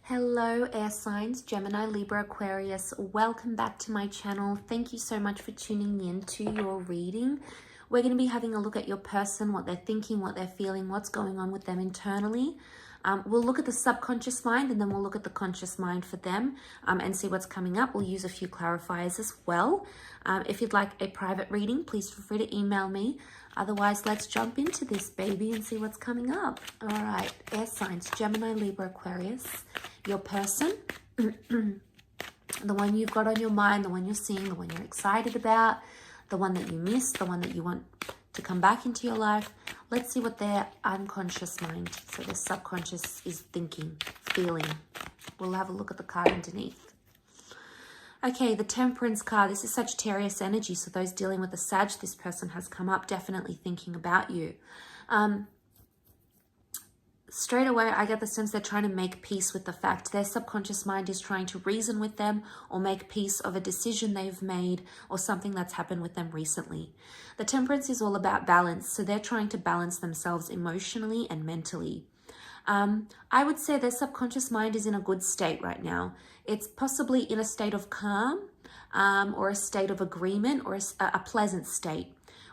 Hello air signs, Gemini, Libra, Aquarius. Welcome back to my channel. Thank you so much for tuning in to your reading. We're going to be having a look at your person, what they're thinking, what they're feeling, what's going on with them internally. We'll look at the subconscious mind and then we'll look at the conscious mind for them and see what's coming up. We'll use a few clarifiers as well. If you'd like a private reading, please feel free to email me. Otherwise, let's jump into this baby and see what's coming up. All right, air signs, Gemini, Libra, Aquarius. Your person, the one you've got on your mind, the one you're seeing, the one you're excited about, the one that you miss, the one that you want to come back into your life. Let's see what their unconscious mind, so their subconscious, is thinking, feeling. We'll have a look at the card underneath. Okay, the Temperance card. This is Sagittarius energy, so those dealing with the Sag, this person has come up, definitely thinking about you. Straight away, I get the sense they're trying to make peace with the fact their subconscious mind is trying to reason with them or make peace of a decision they've made or something that's happened with them recently. The Temperance is all about balance, so they're trying to balance themselves emotionally and mentally. I would say their subconscious mind is in a good state right now. It's possibly in a state of calm or a state of agreement or a pleasant state,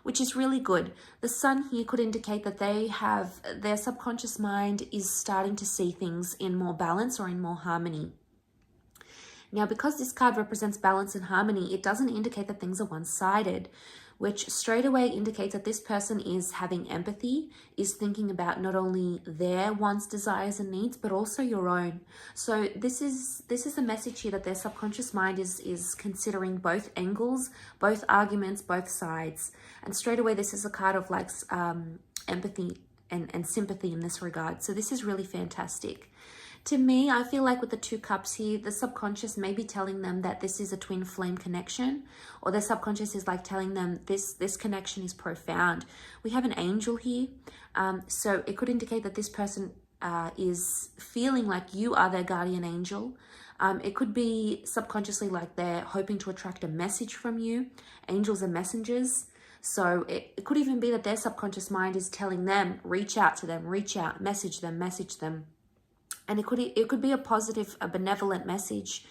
which is really good. The Sun here could indicate that their subconscious mind is starting to see things in more balance or in more harmony. Now, because this card represents balance and harmony, it doesn't indicate that things are one-sided, which straight away indicates that this person is having empathy, is thinking about not only their wants, desires, and needs, but also your own. So this is a message here that their subconscious mind is considering both angles, both arguments, both sides. And straight away, this is a card of like empathy and sympathy in this regard. So this is really fantastic. To me, I feel like with the 2 cups here, the subconscious may be telling them that this is a twin flame connection, or their subconscious is like telling them this connection is profound. We have an angel here, so it could indicate that this person is feeling like you are their guardian angel. It could be subconsciously like they're hoping to attract a message from you. Angels are messengers. So it could even be that their subconscious mind is telling them, reach out to them, reach out, message them, message them. And it could be a positive, a benevolent message,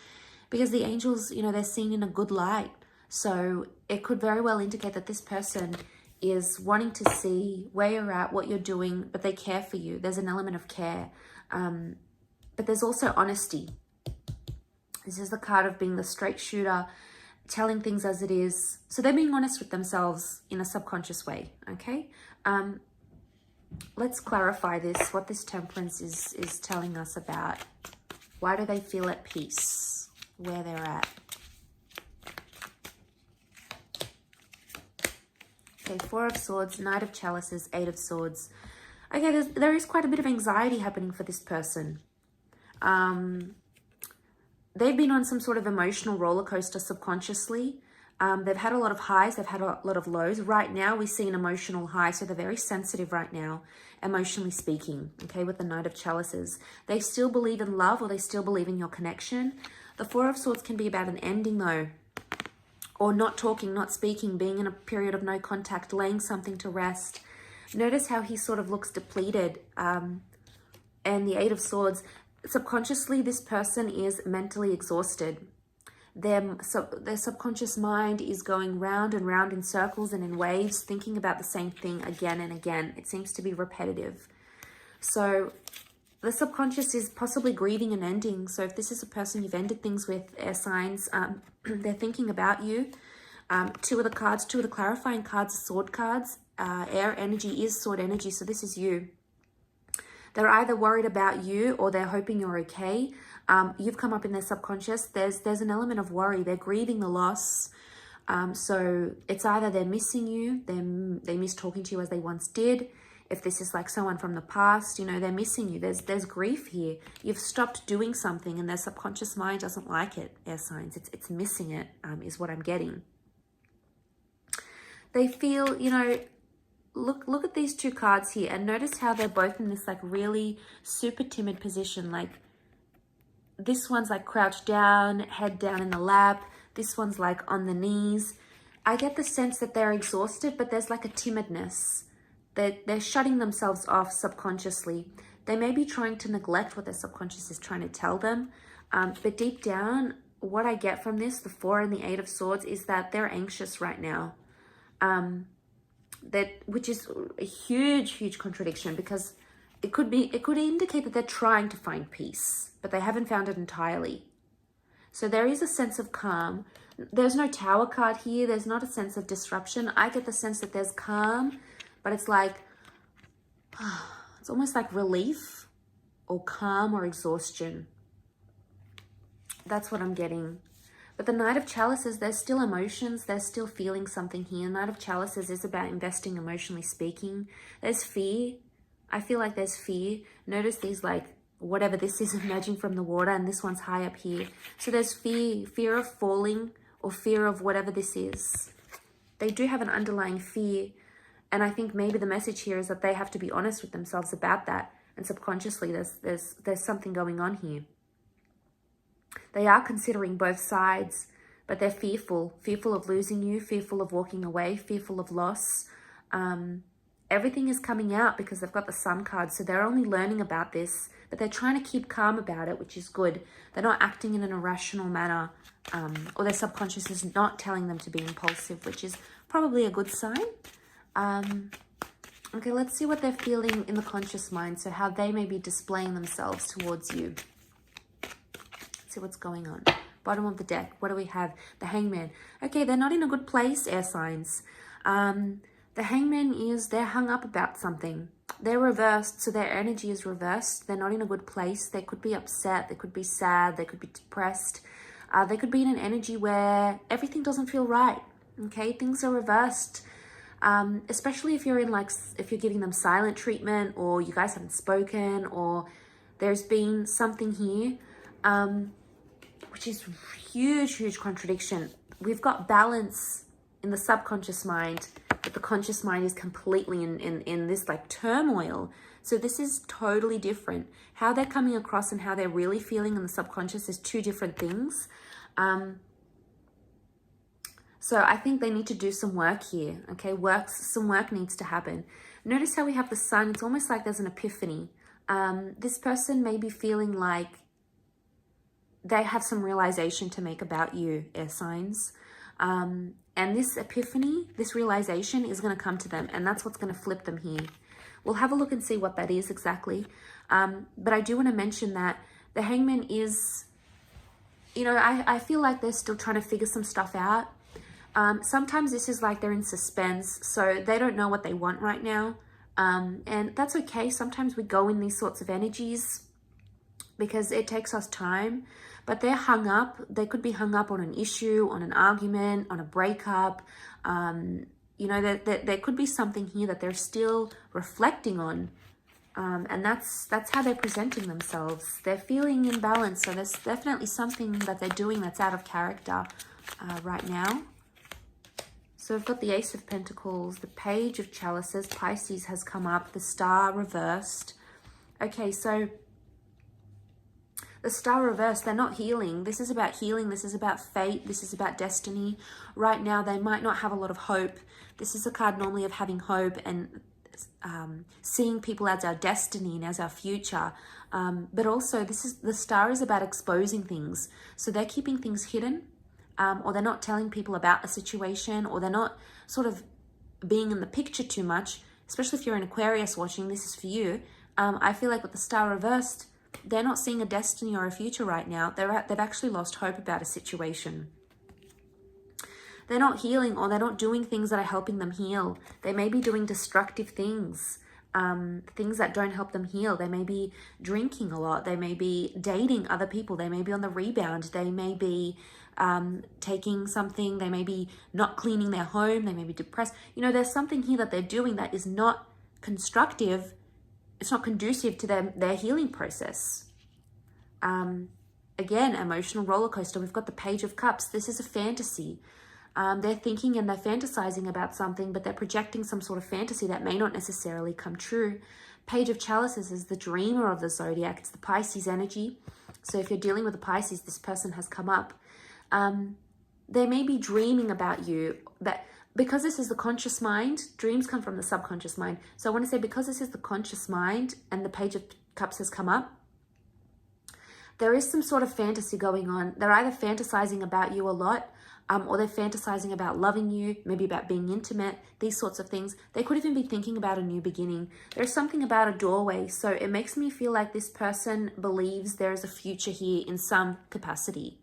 because the angels, you know, they're seen in a good light. So it could very well indicate that this person is wanting to see where you're at, what you're doing, but they care for you. There's an element of care. But there's also honesty. This is the card of being the straight shooter, telling things as it is. So they're being honest with themselves in a subconscious way, okay? Let's clarify this, what this Temperance is telling us about. Why do they feel at peace where they're at? Okay, 4 of Swords, Knight of Chalices, 8 of Swords. Okay, there is quite a bit of anxiety happening for this person. They've been on some sort of emotional roller coaster subconsciously. They've had a lot of highs, they've had a lot of lows. Right now, we see an emotional high, so they're very sensitive right now, emotionally speaking, okay, with the Knight of Chalices. They still believe in love, or they still believe in your connection. The 4 of Swords can be about an ending, though, or not talking, not speaking, being in a period of no contact, laying something to rest. Notice how he sort of looks depleted. And the 8 of Swords, subconsciously, this person is mentally exhausted. Their subconscious mind is going round and round in circles and in waves, thinking about the same thing again and again. It seems to be repetitive. So the subconscious is possibly grieving an ending. So if this is a person you've ended things with, air signs, they're thinking about you. 2 of the cards, 2 of the clarifying cards are sword cards. Air energy is sword energy, so this is you. They're either worried about you or they're hoping you're okay. You've come up in their subconscious. There's an element of worry. They're grieving the loss. So it's either they're missing you, they miss talking to you as they once did. If this is like someone from the past, you know, they're missing you. There's grief here. You've stopped doing something and their subconscious mind doesn't like it, air signs. It's missing it, is what I'm getting. They feel, you know, look at these 2 cards here and notice how they're both in this like really super timid position. Like this one's like crouched down, head down in the lap. This one's like on the knees. I get the sense that they're exhausted, but there's like a timidness. They're shutting themselves off subconsciously. They may be trying to neglect what their subconscious is trying to tell them. But deep down, what I get from this, the 4 and the 8 of Swords, is that they're anxious right now. Which is a huge contradiction, because it could indicate that they're trying to find peace, but they haven't found it entirely. So there is a sense of calm. There's no Tower card here. There's not a sense of disruption. I get the sense that there's calm, but it's like, it's almost like relief or calm or exhaustion. That's what I'm getting. But the Knight of Chalices, there's still emotions. There's still feeling something here. Knight of Chalices is about investing emotionally speaking. There's fear. I feel like there's fear. Notice these, like, whatever this is emerging from the water, and this one's high up here. So there's fear of falling, or fear of whatever this is. They do have an underlying fear. And I think maybe the message here is that they have to be honest with themselves about that. And subconsciously, there's something going on here. They are considering both sides, but they're fearful of losing you, fearful of walking away, fearful of loss. Everything is coming out because they've got the Sun card. So they're only learning about this, but they're trying to keep calm about it, which is good. They're not acting in an irrational manner, or their subconscious is not telling them to be impulsive, which is probably a good sign. Okay, let's see what they're feeling in the conscious mind. So how they may be displaying themselves towards you. Let's see what's going on. Bottom of the deck, what do we have? The Hangman. Okay, they're not in a good place, air signs. The Hangman is, they're hung up about something. They're reversed, so their energy is reversed. They're not in a good place. They could be upset. They could be sad. They could be depressed. They could be in an energy where everything doesn't feel right. Okay, things are reversed. Especially if you're in, like, if you're giving them silent treatment, or you guys haven't spoken, or there's been something here, which is huge contradiction. We've got balance in the subconscious mind, but the conscious mind is completely in this, like, turmoil. So this is totally different. How they're coming across and how they're really feeling in the subconscious is two different things. So I think they need to do some work here, okay? Some work needs to happen. Notice how we have the Sun. It's almost like there's an epiphany. This person may be feeling like they have some realization to make about you, air signs. And this epiphany, this realization is going to come to them, and that's what's going to flip them here. We'll have a look and see what that is exactly. But I do want to mention that the Hangman is, you know, I feel like they're still trying to figure some stuff out. Sometimes this is like they're in suspense, so they don't know what they want right now. And that's okay. Sometimes we go in these sorts of energies because it takes us time, but they're hung up. They could be hung up on an issue, on an argument, on a breakup. You know, there could be something here that they're still reflecting on. And that's how they're presenting themselves. They're feeling imbalanced, so there's definitely something that they're doing that's out of character right now. So we've got the Ace of Pentacles, the Page of Chalices, Pisces has come up, the Star reversed. Okay, so the Star reversed, they're not healing. This is about healing. This is about fate. This is about destiny. Right now, they might not have a lot of hope. This is a card normally of having hope and seeing people as our destiny and as our future. But also, the Star is about exposing things. So they're keeping things hidden. Or they're not telling people about a situation, or they're not sort of being in the picture too much, especially if you're an Aquarius watching, this is for you. I feel like with the Star reversed, they're not seeing a destiny or a future right now. They've actually lost hope about a situation. They're not healing, or they're not doing things that are helping them heal. They may be doing destructive things, things that don't help them heal. They may be drinking a lot. They may be dating other people. They may be on the rebound. They may be taking something. They may be not cleaning their home. They may be depressed. You know, there's something here that they're doing that is not constructive. It's not conducive to their healing process. Again, emotional roller coaster. We've got the Page of Cups. This is a fantasy. They're thinking and they're fantasizing about something, but they're projecting some sort of fantasy that may not necessarily come true. Page of Chalices is the dreamer of the zodiac. It's the Pisces energy. So if you're dealing with a Pisces, this person has come up. They may be dreaming about you, that because this is the conscious mind, dreams come from the subconscious mind. So I want to say, because this is the conscious mind and the Page of Cups has come up. There is some sort of fantasy going on. They're either fantasizing about you a lot, or they're fantasizing about loving you, maybe about being intimate, these sorts of things. They could even be thinking about a new beginning. There's something about a doorway. So it makes me feel like this person believes there is a future here in some capacity.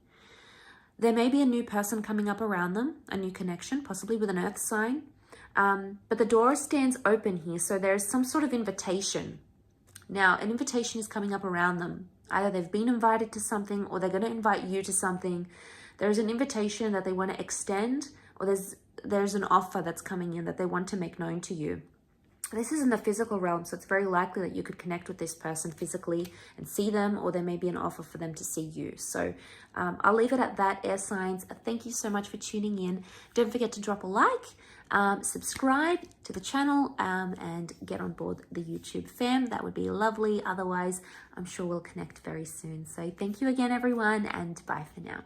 There may be a new person coming up around them, a new connection, possibly with an earth sign. But the door stands open here. So there's some sort of invitation. Now, an invitation is coming up around them. Either they've been invited to something or they're going to invite you to something. There's an invitation that they want to extend, or there's an offer that's coming in that they want to make known to you. This is in the physical realm, so it's very likely that you could connect with this person physically and see them, or there may be an offer for them to see you. So I'll leave it at that, air signs. Thank you so much for tuning in. Don't forget to drop a like, subscribe to the channel, and get on board the YouTube fam. That would be lovely. Otherwise, I'm sure we'll connect very soon. So thank you again, everyone, and bye for now.